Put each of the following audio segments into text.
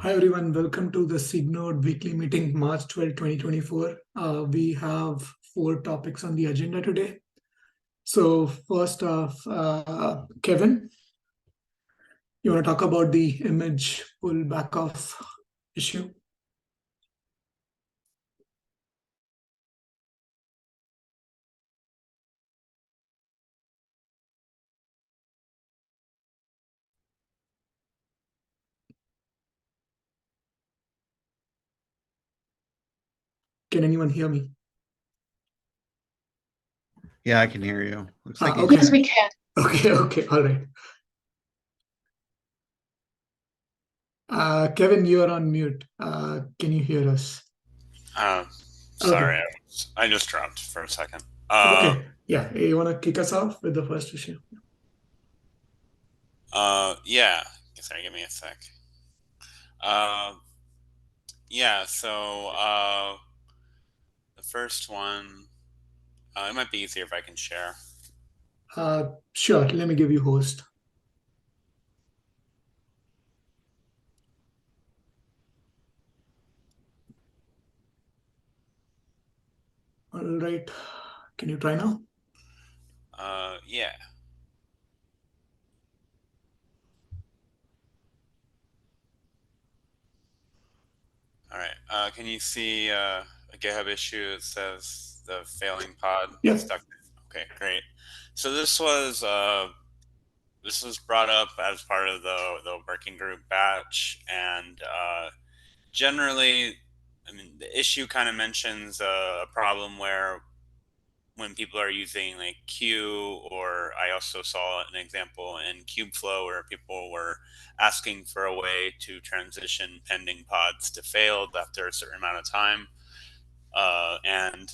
Hi everyone, welcome to the SIG Node weekly meeting, March 12, 2024. We have 4 topics on the agenda today. So first off, Kevin, you want to talk about the image pull back off issue? Can anyone hear me? Yeah, I can hear you. Looks like okay. Yes, we can. Okay, all right. Kevin, you are on mute. Can you hear us? Sorry, Okay. I just dropped for a second. Okay, yeah, you want to kick us off with the first issue? Yeah. Sorry, give me a sec. Yeah, so the first one, it might be easier if I can share. Sure, let me give you host. All right, can you try now? Yeah. All right. Can you see a GitHub issue that says the failing pod Yeah. stuck? Okay, great. So this was brought up as part of the working group batch, and generally, I mean, the issue kind of mentions a problem where when people are using like Q, or I also saw an example in Kubeflow where people were asking for a way to transition pending pods to failed after a certain amount of time. And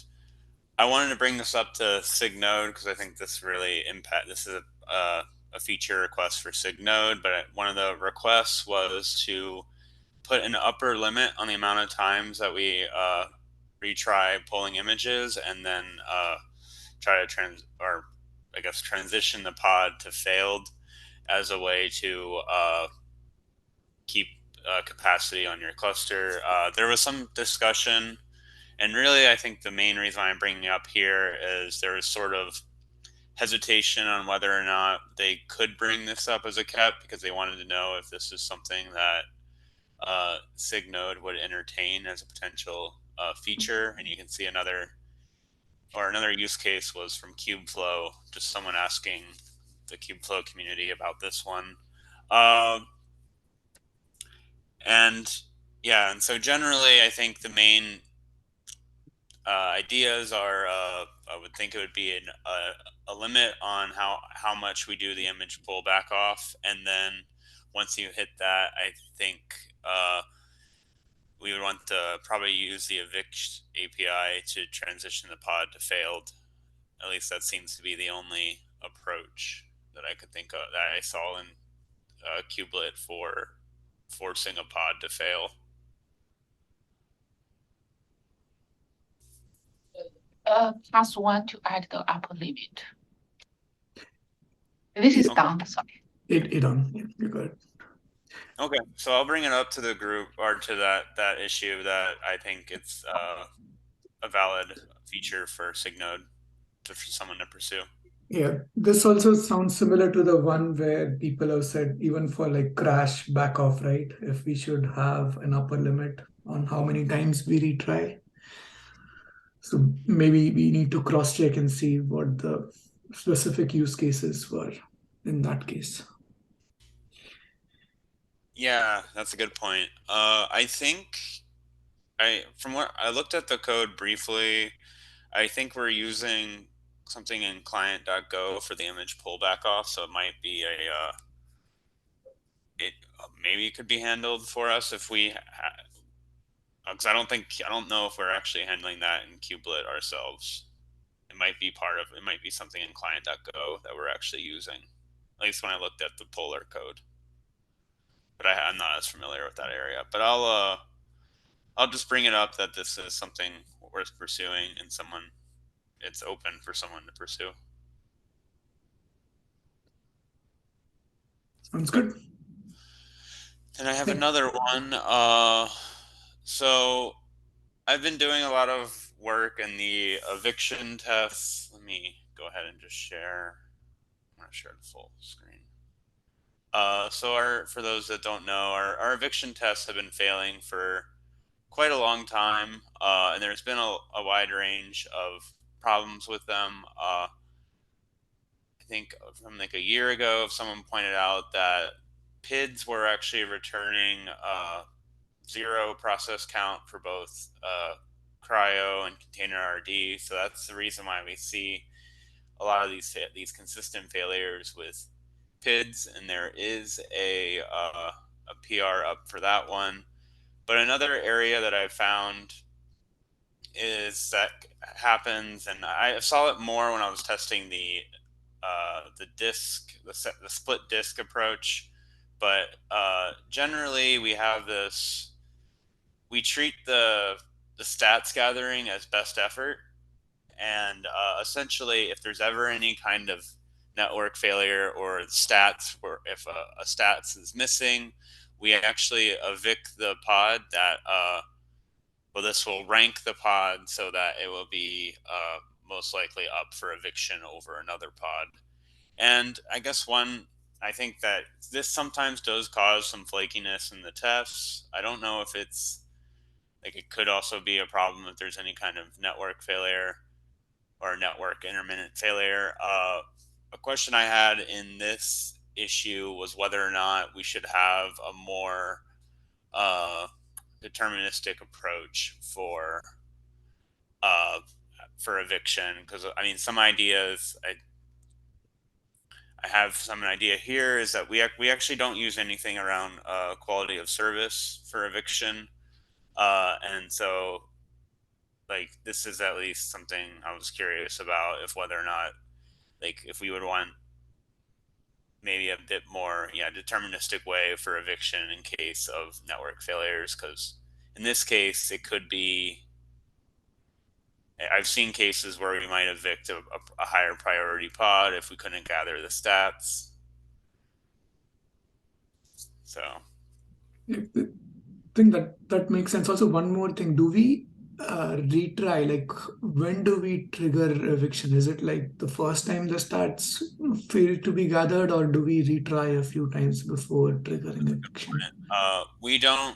I wanted to bring this up to SIG Node because I think this really this is a feature request for SIG Node, but one of the requests was to put an upper limit on the amount of times that we retry pulling images, and then try to transition the pod to failed as a way to keep capacity on your cluster. There was some discussion, and really I think the main reason I'm bringing it up here is there was sort of hesitation on whether or not they could bring this up as a KEP, because they wanted to know if this is something that SIG Node would entertain as a potential feature. And you can see another use case was from Kubeflow, just someone asking the Kubeflow community about this one. And yeah, and so generally I think the main ideas are, I would think it would be a limit on how much we do the image pull back off, and then once you hit that, I think we would want to probably use the evict API to transition the pod to failed. At least that seems to be the only approach that I could think of that I saw in Kubelet for forcing a pod to fail. +1 to add the upper limit. This is done, sorry. It done. Yeah, you're good. Okay, so I'll bring it up to the group, or to that issue, that I think it's a valid feature for SIG Node for someone to pursue. Yeah, this also sounds similar to the one where people have said even for like crash back off, right? If we should have an upper limit on how many times we retry. So maybe we need to cross check and see what the specific use cases were in that case. Yeah, that's a good point. I think from what I looked at the code briefly, I think we're using something in client.go for the image pullback off, so it might be maybe it could be handled for us if we, because I don't know if we're actually handling that in Kubelet ourselves. It might be something in client.go that we're actually using, at least when I looked at the Polar code. But I'm not as familiar with that area. But I'll just bring it up that this is something worth pursuing, and it's open for someone to pursue. Sounds good. And I have another one. So I've been doing a lot of work in the eviction tests. Let me go ahead and just share. I'm gonna share the full screen. So for those that don't know, our eviction tests have been failing for quite a long time, and there's been a wide range of problems with them. I think from like a year ago, someone pointed out that PIDs were actually returning 0 process count for both cryo and container RD. So that's the reason why we see a lot of these consistent failures with PIDs, and there is a PR up for that one. But another area that I've found is that happens, and I saw it more when I was testing the split disk approach. But generally, we have this. We treat the stats gathering as best effort, and essentially, if there's ever any kind of network failure or stats, or if a stats is missing, we actually evict the pod that well, this will rank the pod so that it will be most likely up for eviction over another pod. And I guess I think that this sometimes does cause some flakiness in the tests. I don't know if it's like it could also be a problem if there's any kind of network failure or network intermittent failure. A question I had in this issue was whether or not we should have a more deterministic approach for eviction, because I mean some ideas I have some idea here is that we actually don't use anything around quality of service for eviction, and so like this is at least something I was curious about, if whether or not like if we would want maybe a bit more deterministic way for eviction in case of network failures, because in this case it could be I've seen cases where we might evict a higher priority pod if we couldn't gather the stats. So I think that makes sense. Also, one more thing: do we retry? Like, when do we trigger eviction? Is it like the first time the stats fail to be gathered, or do we retry a few times before triggering eviction? we don't.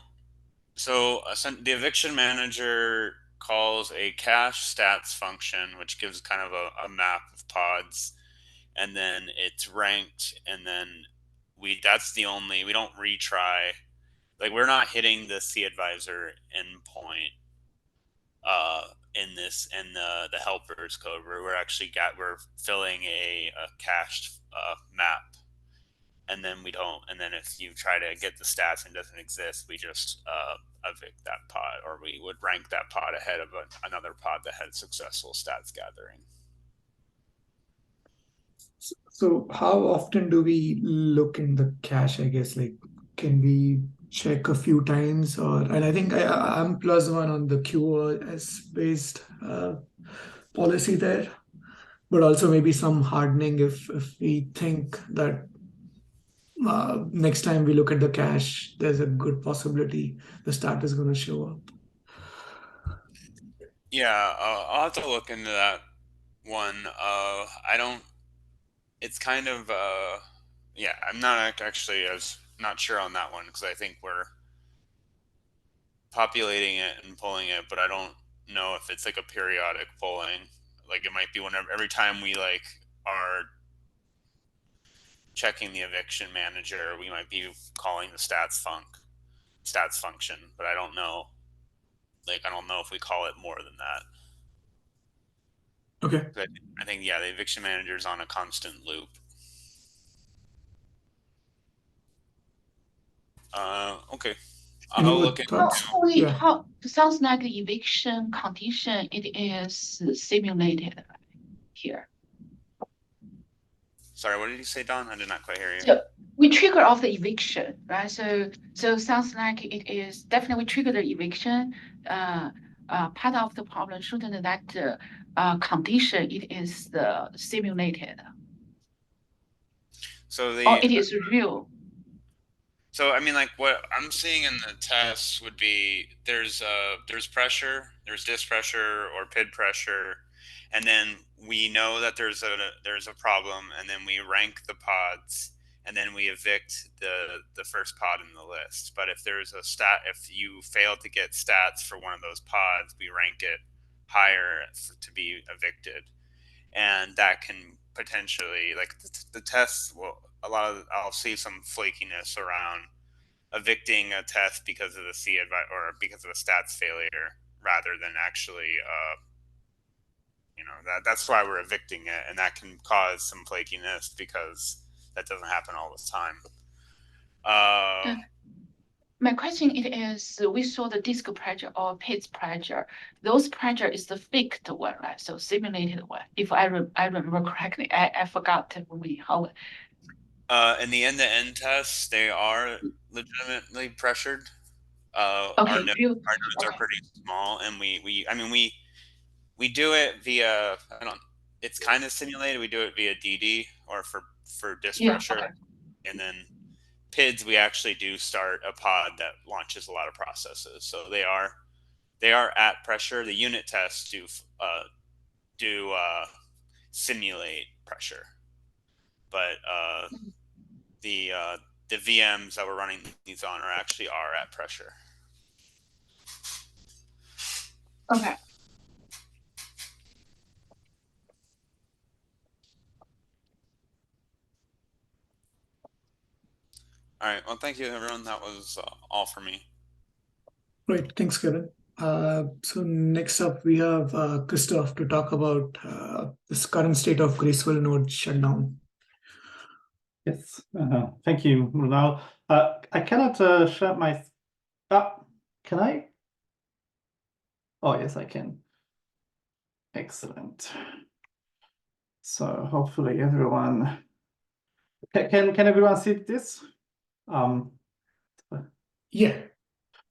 So the eviction manager calls a cache stats function, which gives kind of a map of pods, and then it's ranked, and then we don't retry. Like we're not hitting the cAdvisor endpoint in the helpers code. We're actually we're filling a cached map, and then we don't. And then if you try to get the stats and it doesn't exist, we just evict that pod, or we would rank that pod ahead of another pod that had successful stats gathering. So how often do we look in the cache? I guess like can we check a few times, and I think I'm +1 on the QoS based policy there, but also maybe some hardening if we think that next time we look at the cache, there's a good possibility the stat is going to show up. Yeah, I'll have to look into that one. I don't. It's kind of yeah. I'm not actually as not sure on that one, because I think we're populating it and pulling it, but I don't know if it's like a periodic pulling. Like it might be whenever every time we like are checking the eviction manager, we might be calling the stats function, but I don't know. Like I don't know if we call it more than that. Okay. I think the eviction manager is on a constant loop. Okay. Any I'll more look thoughts? How Yeah. sounds like the eviction condition it is simulated here. Sorry, what did you say, Don? I did not quite hear you. So we trigger off the eviction, right? So sounds like it is definitely trigger the eviction. Part of the problem shouldn't that condition it is simulated. So or it is real. So I mean, like what I'm seeing in the tests would be there's pressure, there's disk pressure or PID pressure, and then we know that there's a problem, and then we rank the pods, and then we evict the first pod in the list. But if there's a if you fail to get stats for one of those pods, we rank it higher to be evicted, and that can potentially like the tests will I'll see some flakiness around evicting a test because of the or because of a stats failure rather than actually that's why we're evicting it, and that can cause some flakiness because that doesn't happen all the time. My question it is, we saw the disk pressure or PID pressure. Those pressure is the faked one, right? So simulated one. If I remember correctly, I forgot how. In the end-to-end tests, they are legitimately pressured. Okay, our nodes are pretty small, and we do it via it's kind of simulated. We do it via DD or for disk pressure, okay. and then PIDs we actually do start a pod that launches a lot of processes. So they are at pressure. The unit tests do simulate pressure, but the VMs that we're running these on are at pressure. Okay. All right. Well, thank you, everyone. That was all for me. Great. Thanks, Kevin. So next up, we have Christoph to talk about this current state of graceful node shutdown. Yes, thank you, Ronald. I cannot share my... can I? Oh, yes, I can. Excellent. So hopefully everyone... Can everyone see this? Yeah.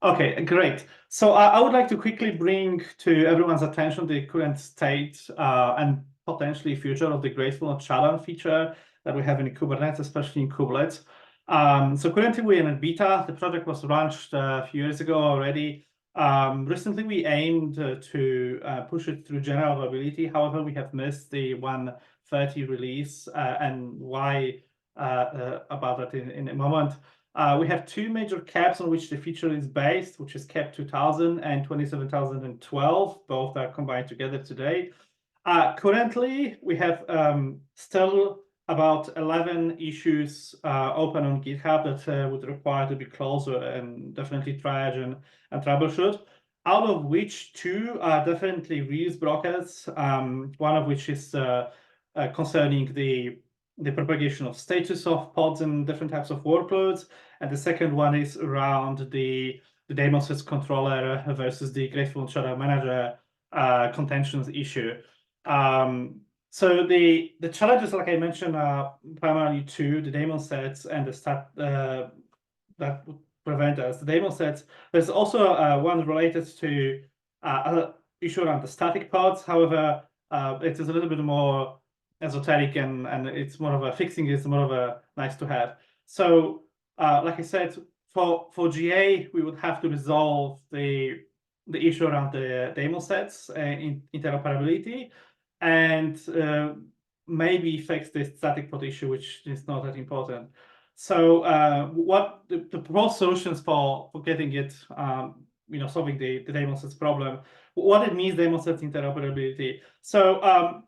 Okay, great. So I would like to quickly bring to everyone's attention the current state and potentially future of the graceful node shutdown feature that we have in Kubernetes, especially in kubelets. So currently we're in beta. The project was launched a few years ago already. Recently we aimed to push it through general availability. However, we have missed the 1.30 release, and why about that in a moment. We have two major caps on which the feature is based, which is cap 2000 and 27012. Both are combined together today. Currently, we have still about 11 issues open on GitHub that would require to be closed and definitely triage and troubleshoot, out of which two are definitely reuse blockers, one of which is concerning the propagation of status of pods and different types of workloads, and the second one is around the daemon sets controller versus the graceful node shutdown manager contentions issue. So the challenges, like I mentioned, are primarily two: the daemon sets and the stat that would prevent us. The daemon sets. There's also one related to an issue around the static pods. However, it is a little bit more esoteric, and it's more of a fixing is more of a nice to have. So like I said, for GA we would have to resolve the issue around the daemon sets and interoperability, and maybe fix the static pod issue, which is not that important. So what the proposed solutions for getting it solving the daemon sets problem, what it means daemon sets interoperability. So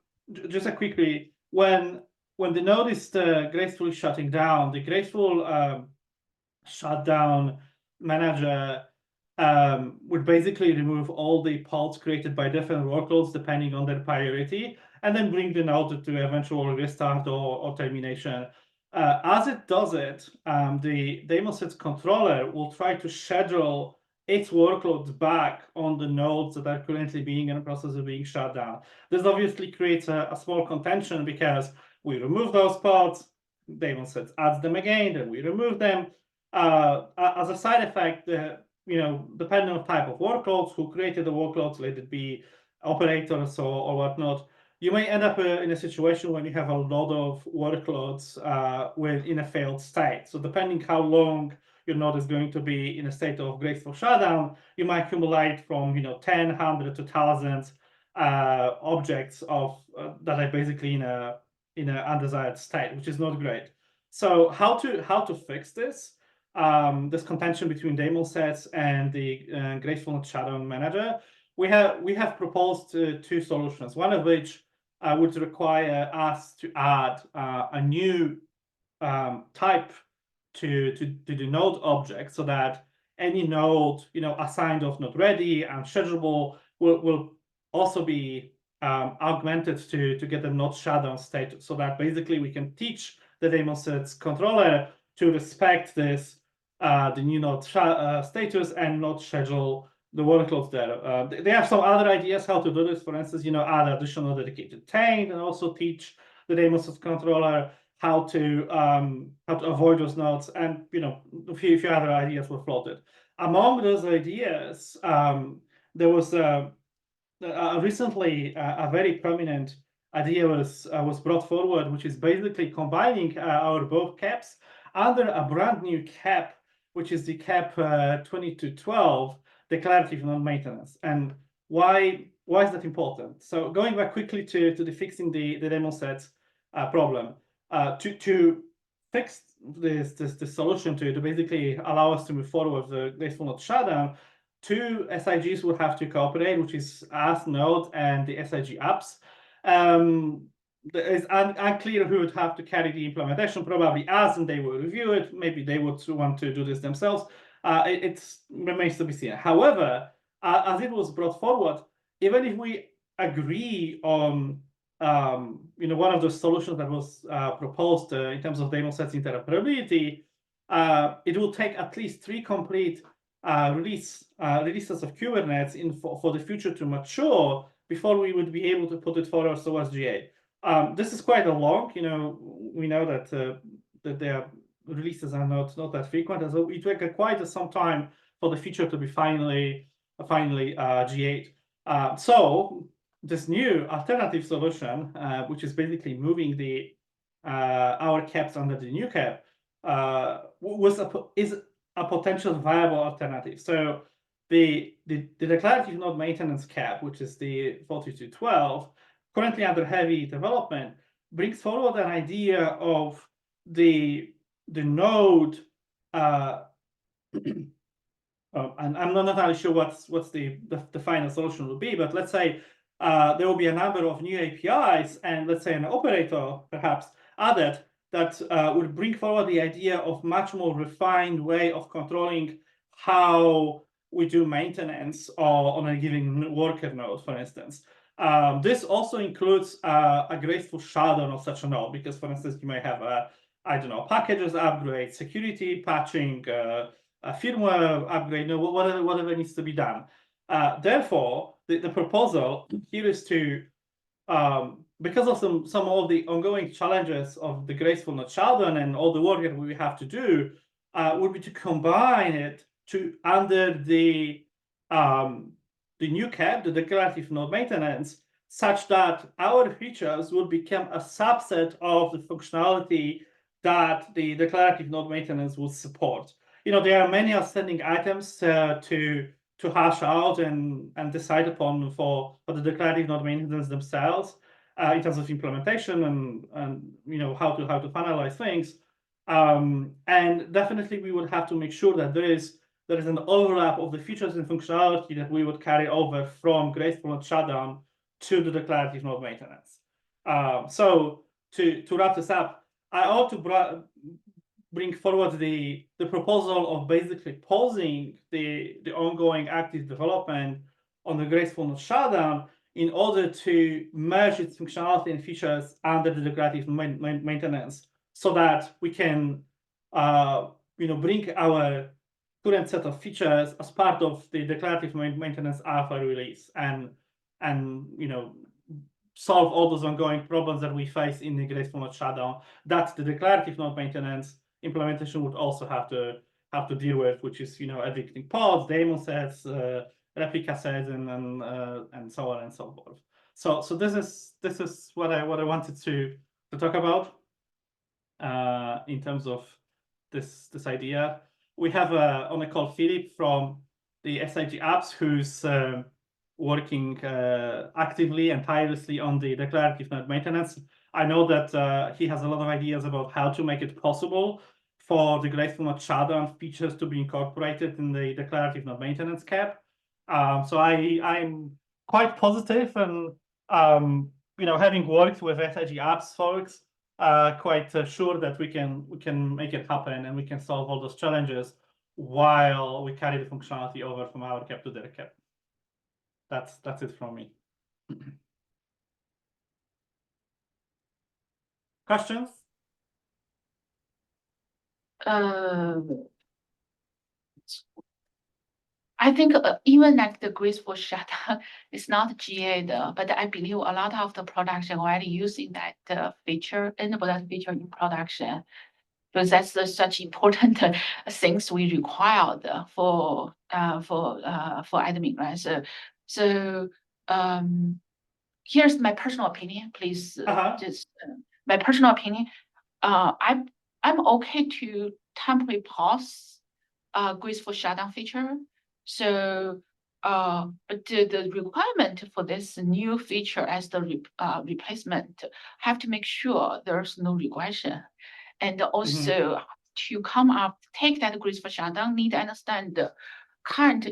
just quickly, when the node is gracefully shutting down, the graceful shutdown manager would basically remove all the pods created by different workloads depending on their priority, and then bring the node to eventual restart or termination. As it does it, the daemon sets controller will try to schedule its workloads back on the nodes that are currently being in the process of being shut down. This obviously creates a small contention because we remove those pods, daemon sets adds them again, then we remove them. As a side effect, depending on type of workloads, who created the workloads, let it be operators or whatnot, you may end up in a situation when you have a lot of workloads in a failed state. So depending how long your node is going to be in a state of graceful shutdown, you might accumulate from 10, 100 to thousands objects of that are basically in a undesired state, which is not great. So how to fix this? This contention between daemon sets and the graceful shutdown manager. We have proposed two solutions. One of which would require us to add a new type to the node object, so that any node assigned of not ready and schedulable will also be augmented to get a not shutdown state, so that basically we can teach the daemon sets controller to respect this the new node status and not schedule the workloads there. They have some other ideas how to do this. For instance, add additional dedicated taint, and also teach the daemon sets controller how to avoid those nodes, and a few other ideas were floated. Among those ideas, there was recently a very prominent idea was brought forward, which is basically combining our both caps under a brand new cap, which is the cap 2212, declarative non-maintenance. And why is that important? So going back quickly to the fixing the daemon sets problem, to fix this solution to basically allow us to move forward with the graceful node shutdown, two SIGs would have to cooperate, which is us node and the SIG apps. It's unclear who would have to carry the implementation, probably us, and they will review it. Maybe they would want to do this themselves. It remains to be seen. However, as it was brought forward, even if we agree on one of the solutions that was proposed in terms of daemon sets interoperability, it will take at least 3 complete releases of Kubernetes for the future to mature before we would be able to put it forward towards GA. This is quite a long, we know that their releases are not that frequent, and so it took quite some time for the feature to be finally GA'd. So this new alternative solution, which is basically moving our caps under the new cap, is a potential viable alternative. So the declarative node maintenance cap, which is the 4212, currently under heavy development, brings forward an idea of the node, and I'm not entirely sure what's the final solution will be, but let's say there will be a number of new APIs, and let's say an operator perhaps added that would bring forward the idea of much more refined way of controlling how we do maintenance on a given worker node, for instance. This also includes a graceful shutdown of such a node, because, for instance, you may have packages upgrade, security patching, a firmware upgrade, whatever needs to be done. Therefore, the proposal here is to, because of some of the ongoing challenges of the graceful node shutdown and all the work that we have to do, would be to combine it under the new cap, the declarative node maintenance, such that our features will become a subset of the functionality that the declarative node maintenance will support. There are many outstanding items to hash out and decide upon for the declarative node maintenance themselves, in terms of implementation and how to finalize things. And definitely we would have to make sure that there is an overlap of the features and functionality that we would carry over from graceful node shutdown to the declarative node maintenance. So to wrap this up, I ought to bring forward the proposal of basically pausing the ongoing active development on the graceful node shutdown in order to merge its functionality and features under the declarative maintenance, so that we can bring our current set of features as part of the declarative maintenance alpha release, and solve all those ongoing problems that we face in the graceful node shutdown that the declarative node maintenance implementation would also have to deal with, which is evicting pods, daemon sets, replica sets, and so on and so forth. So this is what I wanted to talk about in terms of this idea. we have on a call Philip from the SIG apps who's working actively and tirelessly on the declarative node maintenance. I know that he has a lot of ideas about how to make it possible for the graceful node shutdown features to be incorporated in the declarative node maintenance cap. So I'm quite positive, and having worked with SIG apps folks, quite sure that we can make it happen and we can solve all those challenges while we carry the functionality over from our cap to their cap. That's it from me. Questions? I think even like the graceful shutdown is not GA though, but I believe a lot of the production already using that feature, enable that feature in production, because that's such important things we require for admin, right? So here's my personal opinion. Please, just my personal opinion. I'm okay to temporarily pause graceful shutdown feature. So, but the requirement for this new feature as the replacement have to make sure there's no regression, and also to come up, take that graceful shutdown, need to understand the current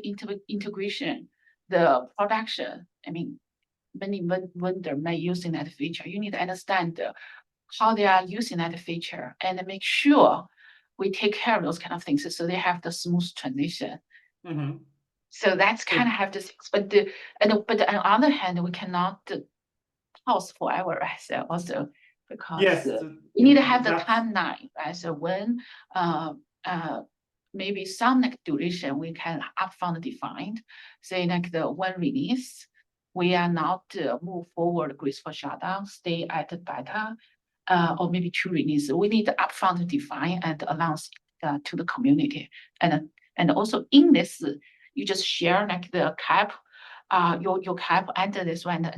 integration, the production. I mean, many vendors may using that feature. You need to understand how they are using that feature and make sure we take care of those kind of things so they have the smooth transition. So that's kind of have to fix. But on the other hand, we cannot pause forever, right? So also because we need to have the timeline, right? So when maybe some like duration we can upfront defined, say like the one release, we are not move forward graceful shutdown, stay at the beta, or maybe 2 releases. We need to upfront define and announce to the community, and also in this, you just share like the cap, your cap under this one,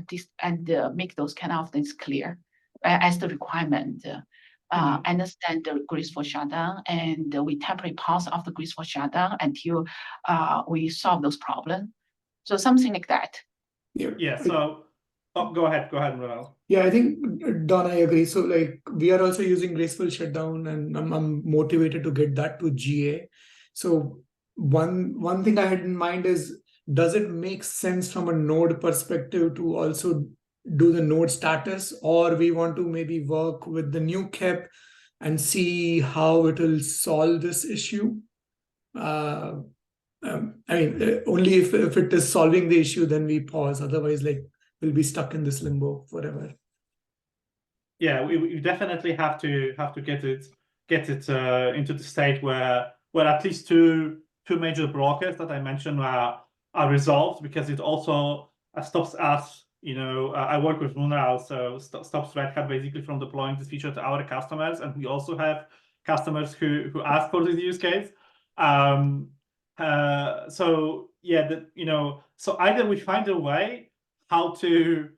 and make those kind of things clear as the requirement. Understand the graceful shutdown, and we temporarily pause off the graceful shutdown until we solve those problems. So something like that. Yeah. So, go ahead, Ronald. Yeah, I think Don, I agree. So like we are also using graceful shutdown, and I'm motivated to get that to GA. So one thing I had in mind is, does it make sense from a node perspective to also do the node status, or we want to maybe work with the new cap and see how it will solve this issue? I mean, only if it is solving the issue, then we pause. Otherwise, like we'll be stuck in this limbo forever. Yeah, we definitely have to get it into the state where at least two major blockers that I mentioned are resolved, because it also stops us. I work with Munral, so stops Red Hat basically from deploying this feature to our customers, and we also have customers who ask for this use case. So yeah, so either we find a way how to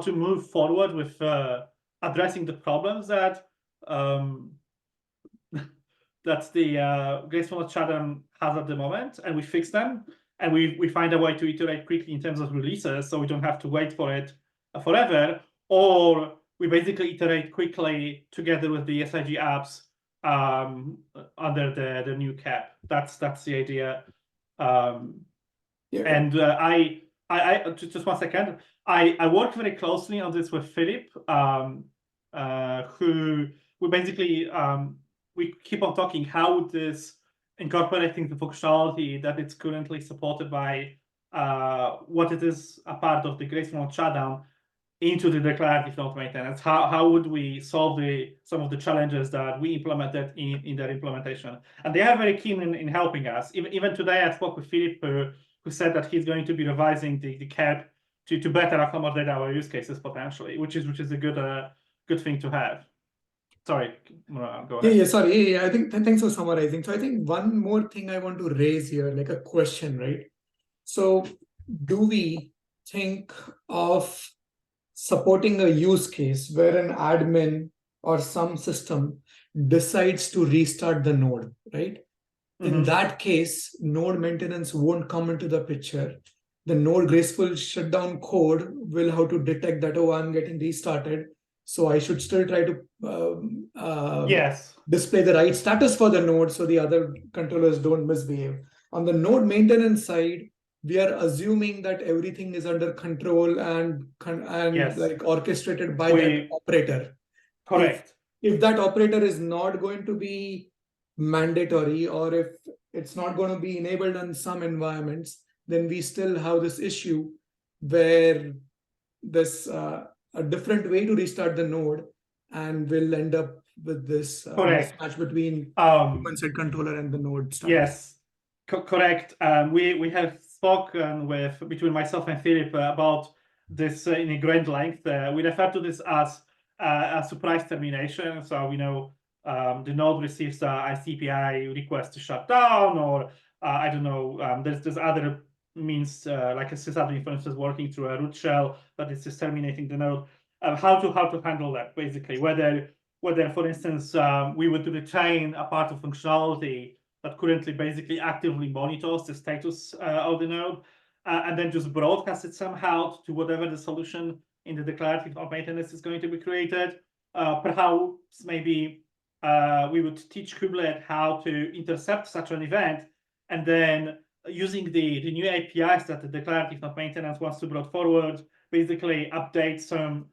move forward with addressing the problems that the graceful node shutdown has at the moment, and we fix them, and we find a way to iterate quickly in terms of releases, so we don't have to wait for it forever, or we basically iterate quickly together with the SIG apps under the new cap. That's the idea. And I just 1 second. I worked very closely on this with Philip, who we basically we keep on talking how this incorporating the functionality that it's currently supported by what it is a part of the graceful node shutdown into the declarative node maintenance. How would we solve some of the challenges that we implemented in their implementation? And they are very keen in helping us. Even today, I spoke with Philip, who said that he's going to be revising the cap to better accommodate our use cases potentially, which is a good thing to have. Sorry, go ahead. Yeah, sorry. I think thanks for summarizing. So I think one more thing I want to raise here, like a question, right? So do we think of supporting a use case where an admin or some system decides to restart the node, right? In that case, node maintenance won't come into the picture. The node graceful shutdown code will have to detect that, oh, I'm getting restarted. So I should still try to Yes. display the right status for the node so the other controllers don't misbehave. On the node maintenance side, we are assuming that everything is under control and Yes. like orchestrated by that operator. Correct. If that operator is not going to be mandatory, or if it's not going to be enabled in some environments, then we still have this issue where there's a different way to restart the node, and we'll end up with this mismatch between human side controller and the node status. Yes, correct. We have spoken between myself and Philip about this in a great length. We refer to this as a surprise termination. So the node receives a CPI request to shut down, or I don't know. There's other means like a sysadmin, for instance, working through a root shell that is just terminating the node. How to handle that basically? Whether for instance we would retain a part of functionality that currently basically actively monitors the status of the node, and then just broadcast it somehow to whatever the solution in the declarative node maintenance is going to be created. Perhaps maybe we would teach Kubernetes how to intercept such an event, and then using the new APIs that the declarative node maintenance wants to bring forward, basically update some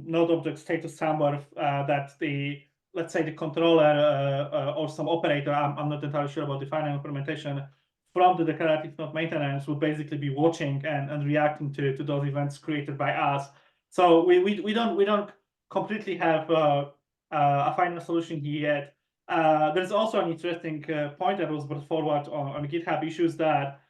node object status number that let's say the controller or some operator, I'm not entirely sure about the final implementation, from the declarative node maintenance would basically be watching and reacting to those events created by us. So we don't completely have a final solution here yet. There's also an interesting point that was brought forward on GitHub issues that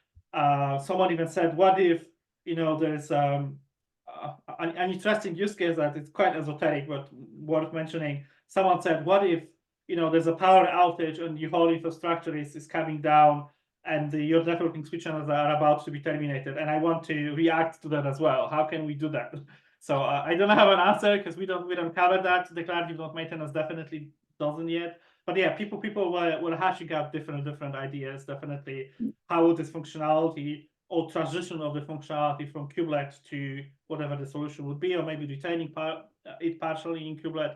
someone even said, what if there's an interesting use case that is quite esoteric but worth mentioning. Someone said, what if there's a power outage and your whole infrastructure is coming down and your networking switch channels are about to be terminated, and I want to react to that as well? How can we do that? So I don't have an answer because we don't cover that. Declarative node maintenance definitely doesn't yet. But yeah, people were hashing out different ideas. Definitely, how would this functionality or transition of the functionality from kubelet to whatever the solution would be, or maybe retaining it partially in kubelet,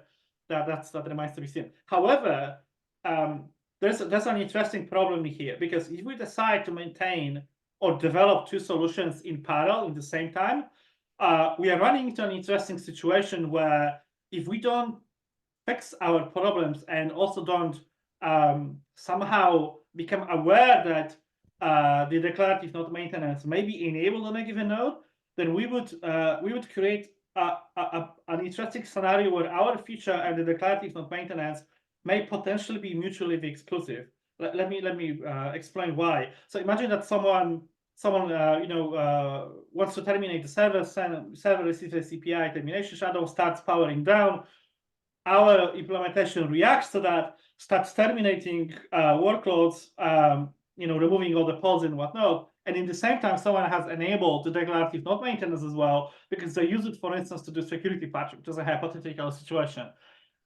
that remains to be seen. However, there's an interesting problem here, because if we decide to maintain or develop two solutions in parallel in the same time, we are running into an interesting situation where if we don't fix our problems and also don't somehow become aware that the declarative node maintenance may be enabled on a given node, then we would create an interesting scenario where our feature and the declarative node maintenance may potentially be mutually exclusive. Let me explain why. So imagine that someone wants to terminate the server. Server receives a CPI termination shadow, starts powering down. Our implementation reacts to that, starts terminating workloads, removing all the pods and whatnot. And in the same time, someone has enabled the declarative node maintenance as well, because they use it, for instance, to do security patching, which is a hypothetical situation.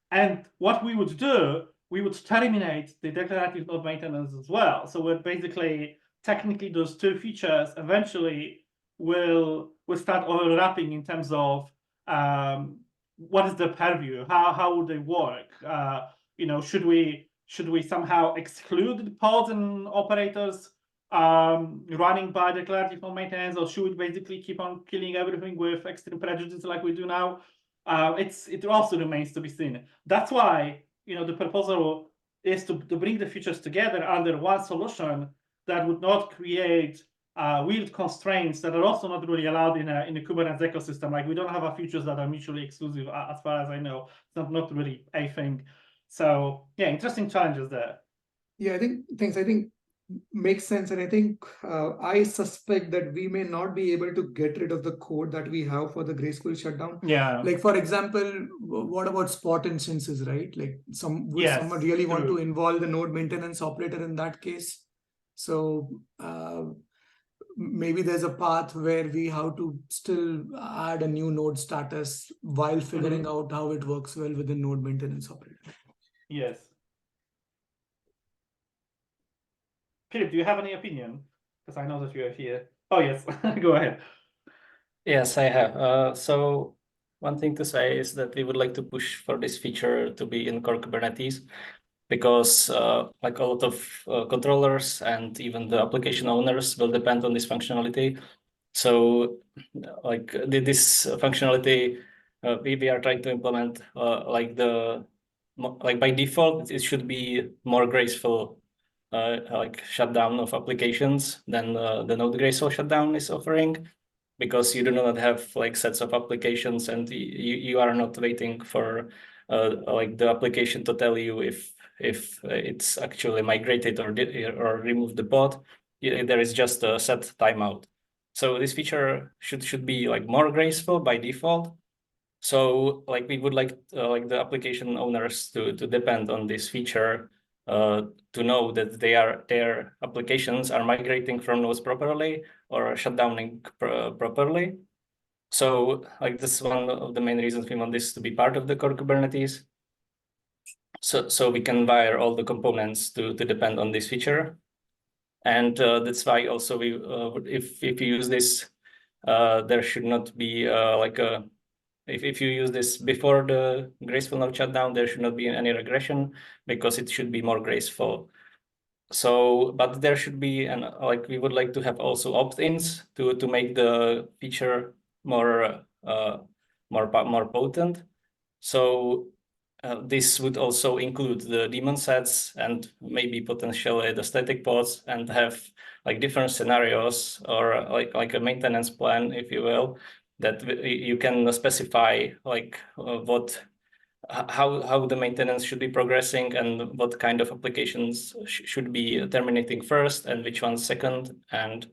And what we would do, we would terminate the declarative node maintenance as well. So we're basically, technically, those two features eventually will start overlapping in terms of what is the purview? How would they work? Should we somehow exclude the pods and operators running by declarative node maintenance, or should we basically keep on killing everything with extreme prejudice like we do now? It also remains to be seen. That's why the proposal is to bring the features together under one solution that would not create weird constraints that are also not really allowed in a Kubernetes ecosystem. Like, we don't have features that are mutually exclusive, as far as I know. It's not really a thing. So yeah, interesting challenges there. Yeah, I think makes sense, and I think I suspect that we may not be able to get rid of the code that we have for the graceful shutdown. Yeah. Like, for example, what about spot instances, right? Like, someone really want to involve the node maintenance operator in that case? So maybe there's a path where we have to still add a new node status while figuring out how it works well within node maintenance operator. Yes. Philip, do you have any opinion? Because I know that you are here. Oh, yes. Go ahead. Yes, I have. So one thing to say is that we would like to push for this feature to be in core Kubernetes, because like a lot of controllers and even the application owners will depend on this functionality. So like this functionality, we are trying to implement like by default, it should be more graceful like shutdown of applications than the Node graceful shutdown is offering, because you do not have like sets of applications and you are not waiting for like the application to tell you if it's actually migrated or removed the pod. There is just a set timeout. So this feature should be like more graceful by default. So like we would like the application owners to depend on this feature to know that their applications are migrating from nodes properly or shutdowning properly. So like this is one of the main reasons we want this to be part of the core Kubernetes. So we can wire all the components to depend on this feature. And that's why also we if you use this, there should not be like a if you use this before the graceful node shutdown, there should not be any regression, because it should be more graceful. So, but there should be, and like we would like to have also opt-ins to make the feature more potent. So this would also include the daemon sets and maybe potentially the static pods, and have like different scenarios, or like a maintenance plan, if you will, that you can specify like how the maintenance should be progressing and what kind of applications should be terminating first and which ones second, and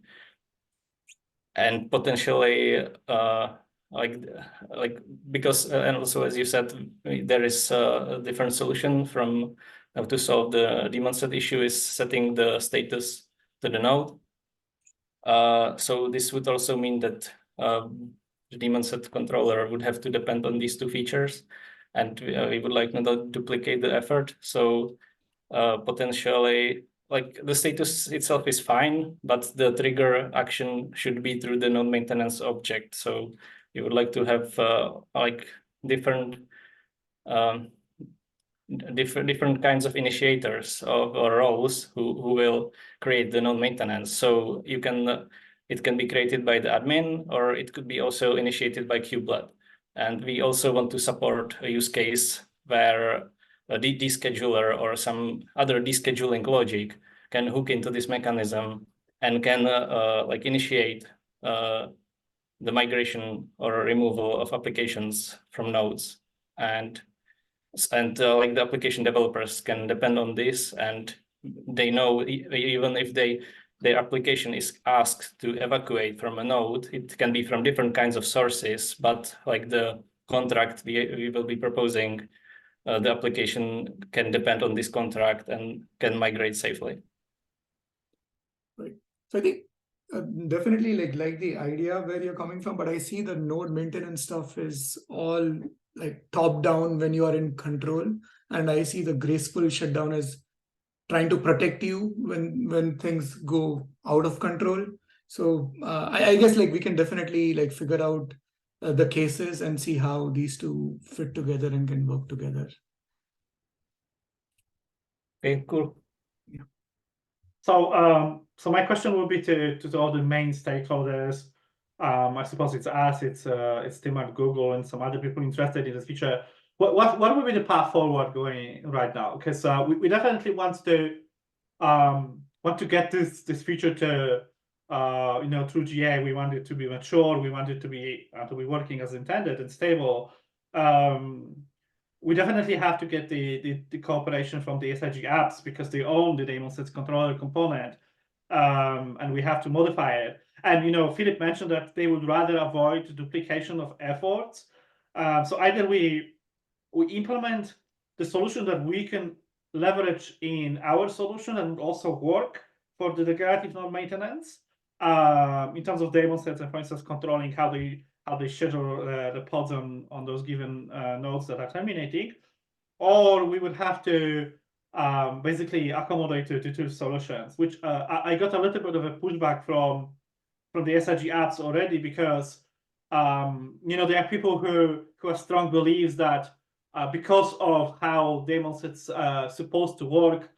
potentially like because and also, as you said, there is a different solution from how to solve the daemon set issue is setting the status to the node. So this would also mean that the daemon set controller would have to depend on these two features, and we would like not to duplicate the effort. So potentially, like the status itself is fine, but the trigger action should be through the node maintenance object. So we would like to have like different different kinds of initiators or roles who will create the node maintenance. So you can it can be created by the admin, or it could be also initiated by kubelet. And we also want to support a use case where a descheduler or some other descheduling logic can hook into this mechanism and can like initiate the migration or removal of applications from nodes. And like the application developers can depend on this, and they know even if their application is asked to evacuate from a node, it can be from different kinds of sources, but like the contract we will be proposing, the application can depend on this contract and can migrate safely. Right. So I think definitely like the idea where you're coming from, but I see the node maintenance stuff is all like top down when you are in control, and I see the graceful shutdown as trying to protect you when things go out of control. So I guess like we can definitely like figure out the cases and see how these two fit together and can work together. Okay, cool. So my question would be to all the main stakeholders. I suppose it's us, it's Tim at Google, and some other people interested in this feature. What would be the path forward going right now? Because we definitely want to get this feature to through GA. We want it to be mature. We want it to be working as intended and stable. We definitely have to get the cooperation from the SIG apps, because they own the daemon sets controller component, and we have to modify it. And Philip mentioned that they would rather avoid duplication of efforts. So either we implement the solution that we can leverage in our solution and also work for the declarative node maintenance, in terms of daemon sets and, for instance, controlling how they schedule the pods on those given nodes that are terminating, or we would have to basically accommodate to two solutions, which I got a little bit of a pushback from the SIG apps already, because there are people who have strong beliefs that because of how daemon sets supposed to work,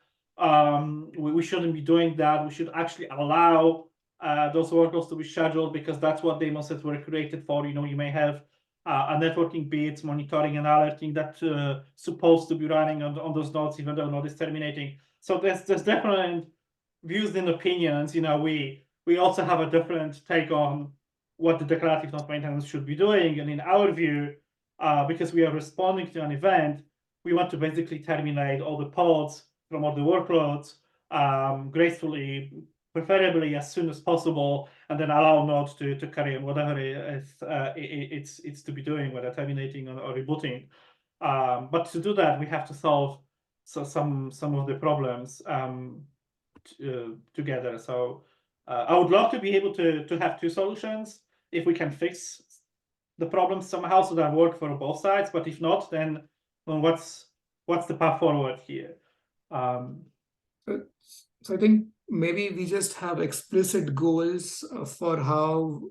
we shouldn't be doing that. We should actually allow those workloads to be scheduled, because that's what daemon sets were created for. You may have a networking bits, monitoring and alerting that's supposed to be running on those nodes, even though node is terminating. So there's different views and opinions. We also have a different take on what the declarative node maintenance should be doing. And in our view, because we are responding to an event, we want to basically terminate all the pods from all the workloads gracefully, preferably as soon as possible, and then allow nodes to carry on whatever it's to be doing, whether terminating or rebooting. But to do that, we have to solve some of the problems together. So I would love to be able to have two solutions if we can fix the problems somehow so that work for both sides. But if not, then what's the path forward here? So I think maybe we just have explicit goals for how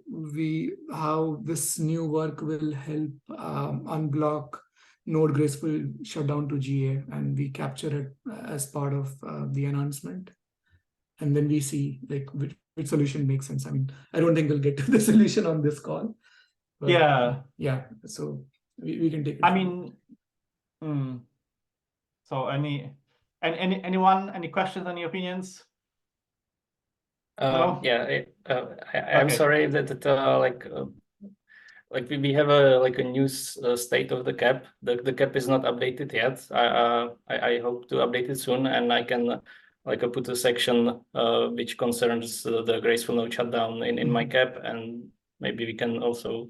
this new work will help unblock node graceful shutdown to GA, and we capture it as part of the announcement. And then we see like which solution makes sense. I mean, I don't think we'll get to the solution on this call. But yeah. So we can take it. I mean, so anyone, any questions, any opinions? No? Yeah, I'm sorry that we have a new state of the cap. The cap is not updated yet. I hope to update it soon, and I can put a section which concerns the graceful node shutdown in my cap, and maybe we can also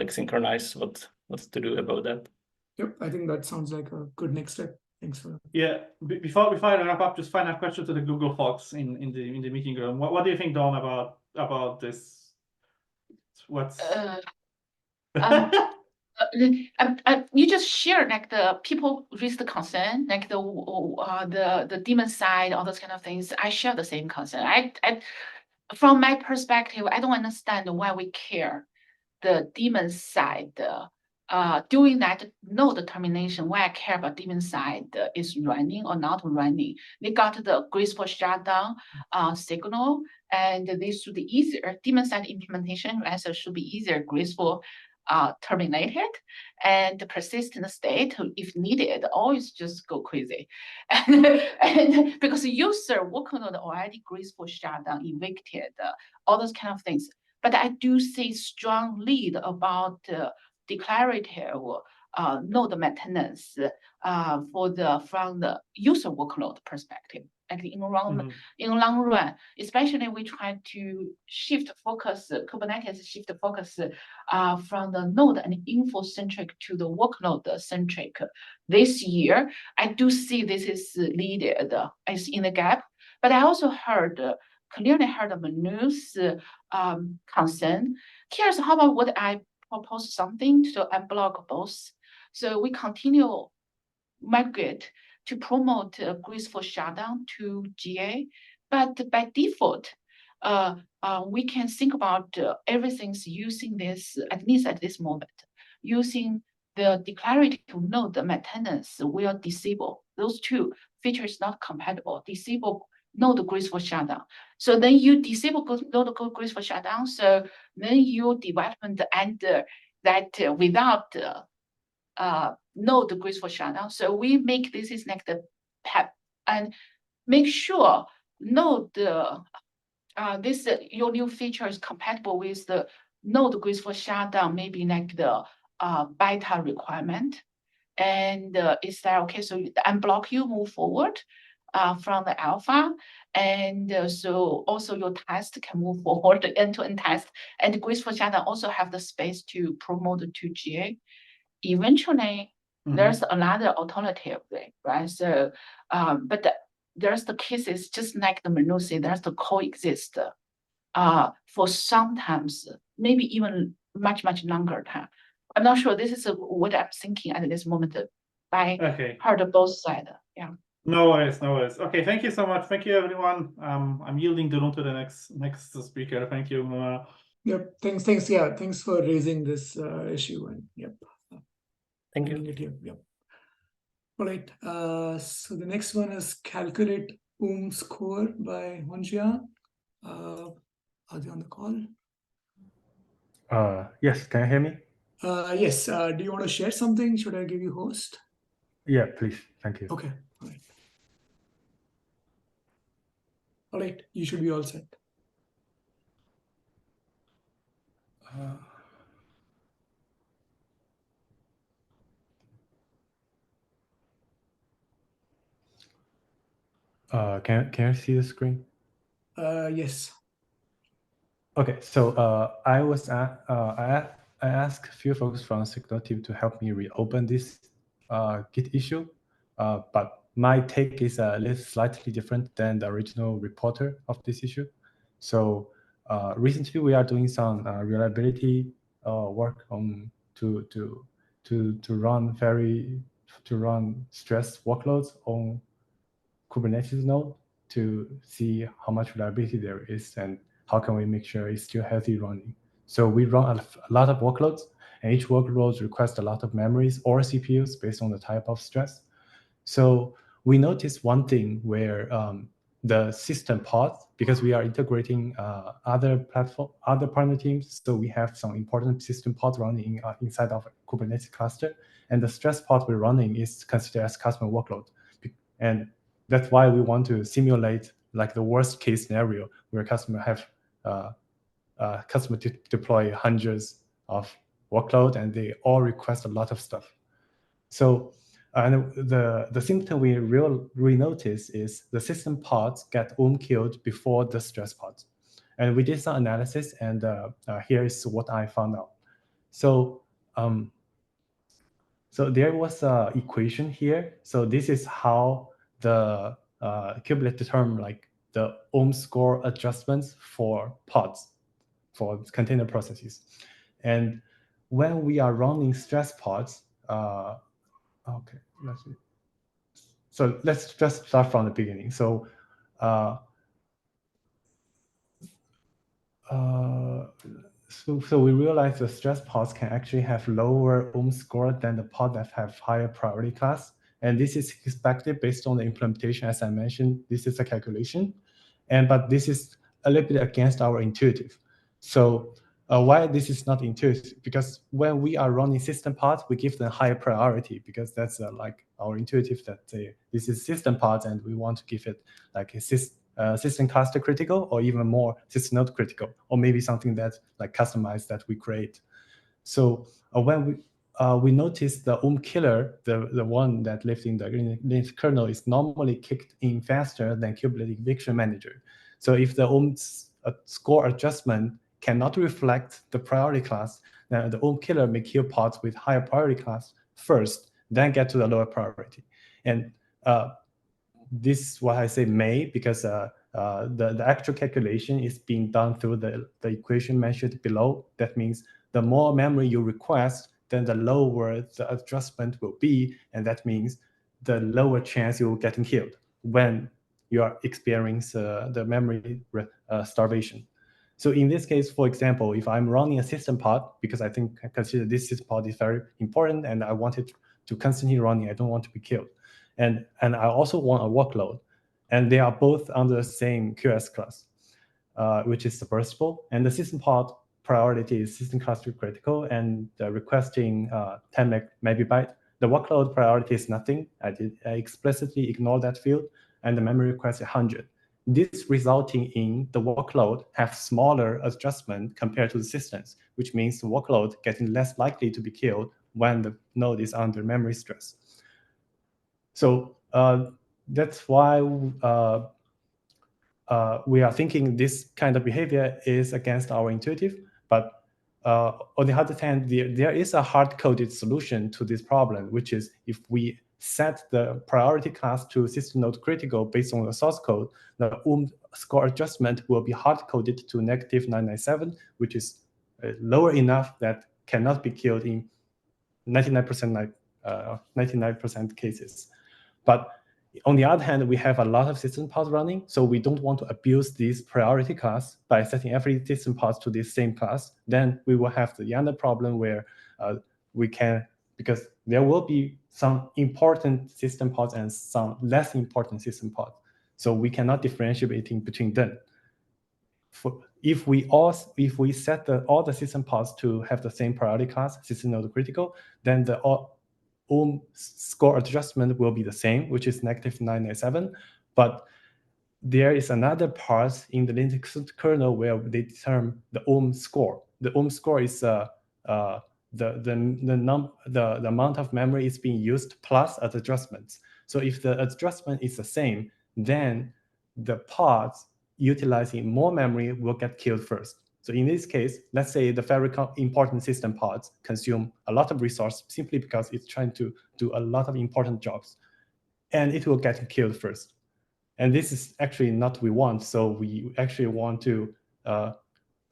synchronize what to do about that. Yep, I think that sounds like a good next step. Thanks for that. Yeah. Before I wrap up, just final question to the Google folks in the meeting room. What do you think, Dawn, about this? What's you just share the people raise the concern, the daemon side, all those kind of things. I share the same concern. I from my perspective, I don't understand why we care the daemon side. Doing that node termination, why I care about daemon side is running or not running. They got the graceful shutdown signal, and they should be easier. Daemon side implementation also should be easier, graceful terminated, and the persistent state, if needed, always just go crazy. and because the user workload already graceful shutdown, evicted, all those kind of things. But I do see strong lead about declarative node maintenance from the user workload perspective. Like in long run, especially we try to shift focus, Kubernetes shift focus from the node and info centric to the workload centric. This year, I do see this is needed is in the gap, but I also clearly heard Manu's concern. Here's how about what I propose something to unblock both. So we continue migrate to promote graceful shutdown to GA, but by default, we can think about everything's using this, at least at this moment, using the declarative node maintenance will disable. Those two features not compatible, disable node graceful shutdown. So then you disable node graceful shutdown, so then your development and that without node graceful shutdown. So we make this is like the PEP and make sure node your new feature is compatible with the node graceful shutdown, maybe like the beta requirement. And is that okay? So the unblock you move forward from the alpha, and so also your test can move forward, the end-to-end test, and the graceful shutdown also have the space to promote to GA. Eventually, there's another alternative way, right? So, but there's the cases just like the Manu said, there's the coexist. for sometimes maybe even much longer time. I'm not sure. This is what I'm thinking at this moment. I heard both sides. Yeah. No worries, no worries. Okay, thank you so much. Thank you, everyone. I'm yielding the room to the next speaker. Thank you. Yep. Thanks. Yeah. Thanks for raising this issue. And yep. Thank you. Yep. All right. So the next one is calculate score by Honjia. Are they on the call? Yes, can you hear me? Yes. Do you want to share something? Should I give you host? Yeah, please. Thank you. Okay. All right. All right. You should be all set. Can you see the screen? Yes. Okay, so I asked a few folks from SIG Node team to help me reopen this Git issue, but my take is a little slightly different than the original reporter of this issue. So recently we are doing some reliability work on to run stress workloads on Kubernetes node to see how much reliability there is and how can we make sure it's still healthy running. So we run a lot of workloads, and each workload requests a lot of memories or CPUs based on the type of stress. So we noticed one thing where the system pods, because we are integrating other partner teams, so we have some important system pods running inside of Kubernetes cluster, and the stress pod we're running is considered as customer workload. And that's why we want to simulate like the worst case scenario where customer deploy hundreds of workload and they all request a lot of stuff. So and the symptom we really notice is the system pods get killed before the stress pods. And we did some analysis, and here is what I found out. So so there was an equation here. So this is how the Kubernetes determine like the score adjustments for pods, for container processes. And when we are running stress pods, okay, let's see. So let's just start from the beginning. So so we realized the stress pods can actually have lower score than the pod that have higher priority class. And this is expected based on the implementation. As I mentioned, this is a calculation. But this is a little bit against our intuitive. So why this is not intuitive? Because when we are running system pods, we give them higher priority because that's like our intuitive that this is system pods and we want to give it like a system cluster critical or even more system node critical, or maybe something that's like customized that we create. So when we notice the killer, the one that lives in the Linux kernel, is normally kicked in faster than Kubernetes eviction manager. So if the score adjustment cannot reflect the priority class, then the killer may kill pods with higher priority class first, then get to the lower priority. And this is what I say may, because the actual calculation is being done through the equation mentioned below. That means the more memory you request, then the lower the adjustment will be, and that means the lower chance you're getting killed when you are experiencing the memory starvation. So in this case, for example, if I'm running a system pod, because I consider this system pod is very important and I want it to constantly running, I don't want to be killed. And I also want a workload. And they are both under the same QS class, which is burstable. And the system pod priority is system cluster critical, and requesting 10 megabyte. The workload priority is nothing. I explicitly ignore that field, and the memory request is 100. This resulting in the workload have smaller adjustment compared to the systems, which means the workload getting less likely to be killed when the node is under memory stress. So that's why we are thinking this kind of behavior is against our intuitive. But on the other hand, there is a hard-coded solution to this problem, which is if we set the priority class to system node critical based on the source code, the score adjustment will be hard-coded to -997, which is lower enough that cannot be killed in 99% cases. But on the other hand, we have a lot of system pods running, so we don't want to abuse this priority class by setting every system pod to this same class. Then we will have the other problem where because there will be some important system pods and some less important system pods, so we cannot differentiate between them. If we set all the system pods to have the same priority class, system node critical, then the score adjustment will be the same, which is -997. But there is another part in the Linux kernel where they determine the score. The score is the amount of memory is being used plus adjustments. So if the adjustment is the same, then the pods utilizing more memory will get killed first. So in this case, let's say the very important system pods consume a lot of resource simply because it's trying to do a lot of important jobs, and it will get killed first. And this is actually not what we want. So we actually want to,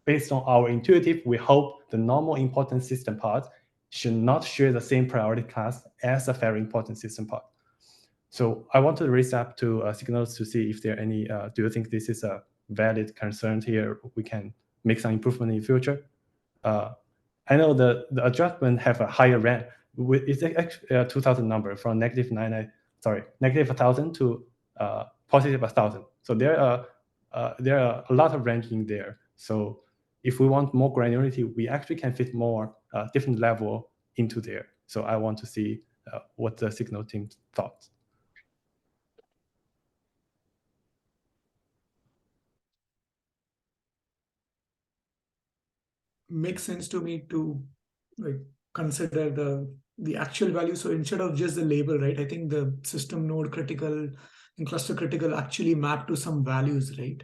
based on our intuitive, we hope the normal important system pod should not share the same priority class as a very important system pod. So I want to raise up to SIG Nodes to see if there are any, do you think this is a valid concern here? We can make some improvement in the future. I know the adjustment have a higher rank. It's actually a 2000 number from -1,000 to +1,000. So there are a lot of ranking there. So if we want more granularity, we actually can fit more different level into there. So I want to see what the SIG Node team thought. Makes sense to me to like consider the actual value. So instead of just the label, right? I think the system node critical and cluster critical actually map to some values, right?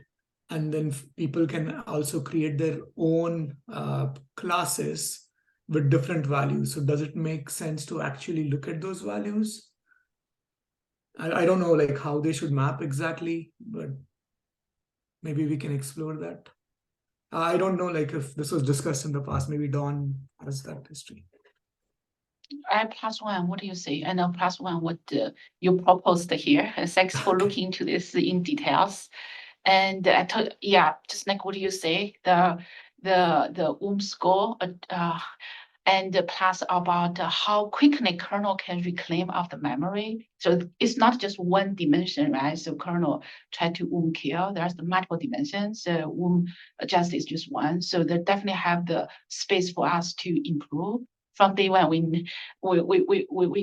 And then people can also create their own classes with different values. So does it make sense to actually look at those values? I don't know like how they should map exactly, but maybe we can explore that. I don't know like if this was discussed in the past. Maybe Dawn has that history. I +1, what do you say? I know +1 what you proposed here. Thanks for looking into this in details. And I told, yeah, just like what do you say? The score and plus about how quickly kernel can reclaim of the memory. So it's not just one dimension, right? So kernel try to kill. There's the multiple dimensions. So adjust is just one. So they definitely have the space for us to improve. From day one, we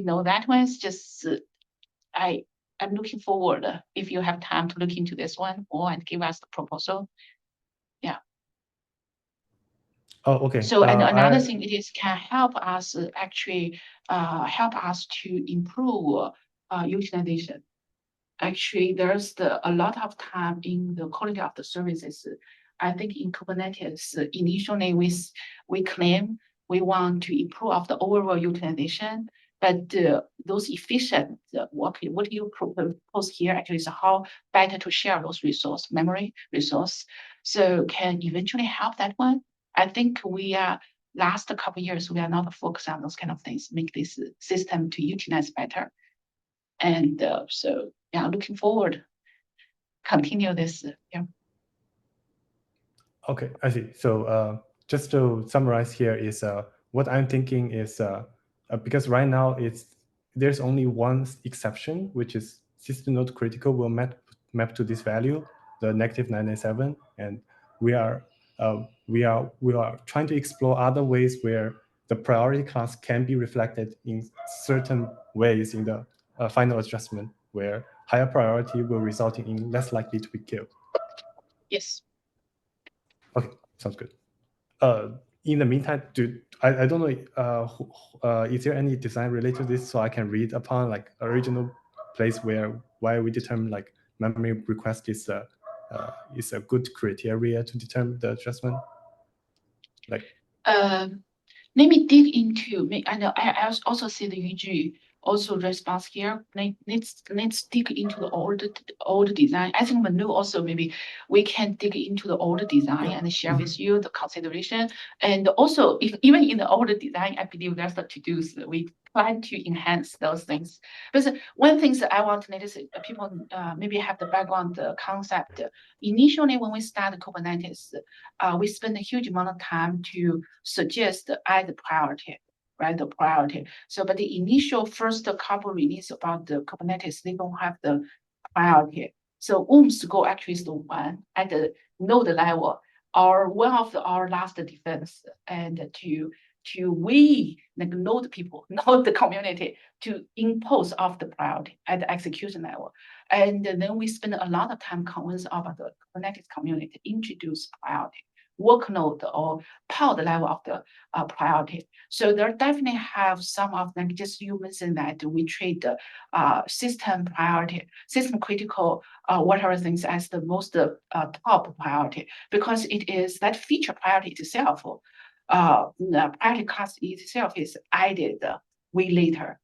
know that one. It's just I'm looking forward if you have time to look into this one or and give us the proposal. Yeah. Oh, okay. So and another thing it is can help us actually help us to improve utilization. Actually, there's a lot of time in the quality of the services. I think in Kubernetes, initially we claim we want to improve of the overall utilization, but those efficient work, what you propose here actually is how better to share those memory resource, so can eventually help that one. I think we are last couple of years we are not focused on those kind of things, make this system to utilize better, and so yeah, looking forward, continue this. Yeah. Okay, I see. So just to summarize here is what I'm thinking is because right now there's only one exception, which is system node critical will map to this value, the -997, and we are trying to explore other ways where the priority class can be reflected in certain ways in the final adjustment, where higher priority will result in less likely to be killed. Yes. Okay, sounds good. In the meantime, I don't know, is there any design related to this so I can read upon like original place why we determine like memory request is a good criteria to determine the adjustment? Like, let me dig into. I know I also see the Yuji also response here. Let's dig into the old design. I think Manu also maybe we can dig into the old design and share with you the consideration. And also, even in the old design, I believe there's the to-dos. We plan to enhance those things. But one thing that I want to notice, people maybe have the background concept. Initially, when we started Kubernetes, we spent a huge amount of time to suggest add priority. Right, the priority. So, but the initial first couple release about the Kubernetes, they don't have the priority. So, score actually is the one at the node level, or one of our last defense, and to we like node people, node the community to impose of the priority at the execution level, and then we spend a lot of time convince about the Kubernetes community to introduce priority. Workload or pod level of the priority. So there definitely have some of them, just you mentioned that we treat the system priority, system critical, whatever things as the most top priority, because it is that feature priority itself, the priority class itself is added way later.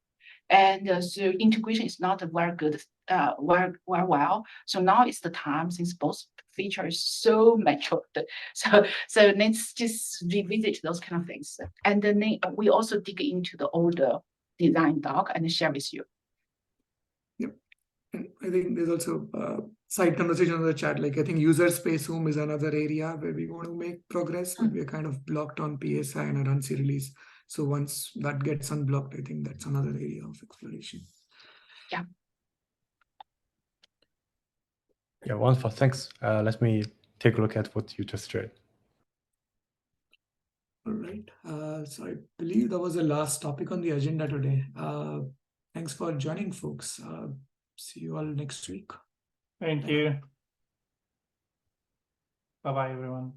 And so integration is not very good, very well. So now is the time since both features so matured. So let's just revisit those kind of things. And then we also dig into the older design doc and share with you. Yep. And I think there's also side conversation on the chat. Like I think user space is another area where we want to make progress, but we're kind of blocked on PSI and a RunC release. So once that gets unblocked, I think that's another area of exploration. Yeah. Yeah, wonderful. Thanks. Let me take a look at what you just shared. All right. So I believe that was the last topic on the agenda today. Thanks for joining, folks. See you all next week. Thank you. Bye-bye, everyone.